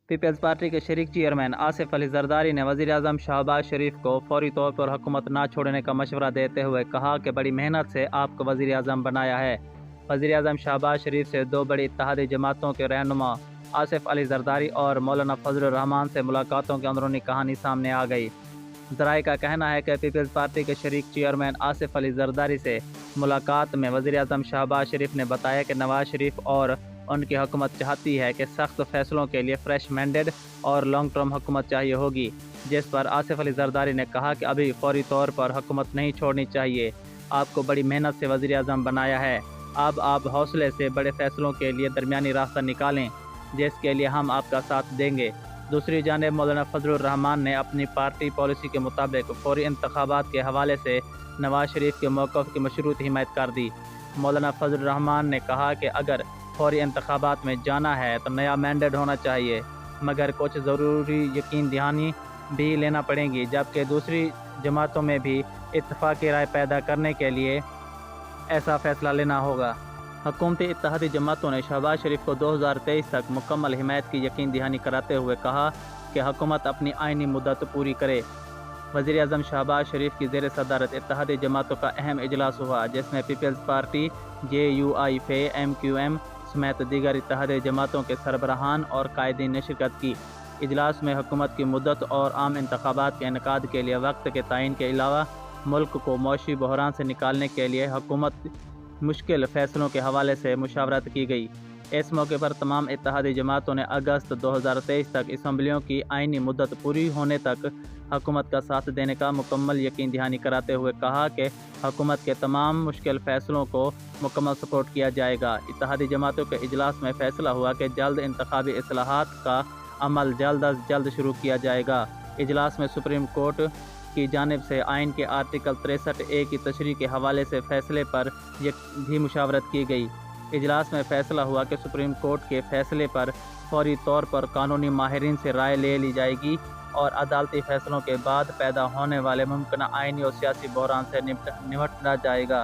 Peoples party کے شریک chairman Asif Ali Zardari نے وزیر اعظم شہباز شریف کو فوری طور پر حکومت نہ چھوڑنے کا مشورہ دیتے ہوئے کہا کہ بڑی محنت سے آپ کو وزیر اعظم بنایا ہے۔ وزیر اعظم شہباز شریف سے دو بڑی اتحادی جماعتوں کے رہنما آصف علی زرداری اور مولانا فضل الرحمان سے ملاقاتوں کی اندرونی کہانی سامنے آ گئی۔ ذرائع کا کہنا ہے کہ پیپلز پارٹی کے شریک چیئرمین آصف علی زرداری سے ملاقات میں وزیر اعظم شہباز شریف نے بتایا کہ نواز شریف اور ان کی حکومت چاہتی ہے کہ سخت فیصلوں کے لیے فریش مینڈیٹ اور لانگ ٹرم حکومت چاہیے ہوگی، جس پر آصف علی زرداری نے کہا کہ ابھی فوری طور پر حکومت نہیں چھوڑنی چاہیے، آپ کو بڑی محنت سے وزیر اعظم بنایا ہے، اب آپ حوصلے سے بڑے فیصلوں کے لیے درمیانی راستہ نکالیں جس کے لیے ہم آپ کا ساتھ دیں گے۔ دوسری جانب مولانا فضل الرحمان نے اپنی پارٹی پالیسی کے مطابق فوری انتخابات کے حوالے سے نواز شریف کے موقف کی مشروط حمایت کر دی۔ مولانا فضل الرحمان نے کہا کہ اگر فوری انتخابات میں جانا ہے تو نیا مینڈیٹ ہونا چاہیے، مگر کچھ ضروری یقین دہانی بھی لینا پڑیں گی، جبکہ دوسری جماعتوں میں بھی اتفاقی رائے پیدا کرنے کے لیے ایسا فیصلہ لینا ہوگا۔ حکومتی اتحادی جماعتوں نے شہباز شریف کو 2023 تک مکمل حمایت کی یقین دہانی کراتے ہوئے کہا کہ حکومت اپنی آئینی مدت پوری کرے۔ وزیر اعظم شہباز شریف کی زیر صدارت اتحادی جماعتوں کا اہم اجلاس ہوا، جس میں پیپلز پارٹی، JUI، MQM سمیت دیگر اتحادی جماعتوں کے سربراہان اور قائدین نے شرکت کی۔ اجلاس میں حکومت کی مدت اور عام انتخابات کے انعقاد کے لیے وقت کے تعین کے علاوہ ملک کو معاشی بحران سے نکالنے کے لیے حکومت مشکل فیصلوں کے حوالے سے مشاورت کی گئی۔ اس موقع پر تمام اتحادی جماعتوں نے اگست 2023 تک اسمبلیوں کی آئینی مدت پوری ہونے تک حکومت کا ساتھ دینے کا مکمل یقین دہانی کراتے ہوئے کہا کہ حکومت کے تمام مشکل فیصلوں کو مکمل سپورٹ کیا جائے گا۔ اتحادی جماعتوں کے اجلاس میں فیصلہ ہوا کہ جلد انتخابی اصلاحات کا عمل جلد از جلد شروع کیا جائے گا۔ اجلاس میں سپریم کورٹ کی جانب سے آئین کے آرٹیکل 63A کی تشریح کے حوالے سے فیصلے پر بھی مشاورت کی گئی۔ اجلاس میں فیصلہ ہوا کہ سپریم کورٹ کے فیصلے پر فوری طور پر قانونی ماہرین سے رائے لے لی جائے گی اور عدالتی فیصلوں کے بعد پیدا ہونے والے ممکنہ آئینی اور سیاسی بحران سے نمٹا جائے گا۔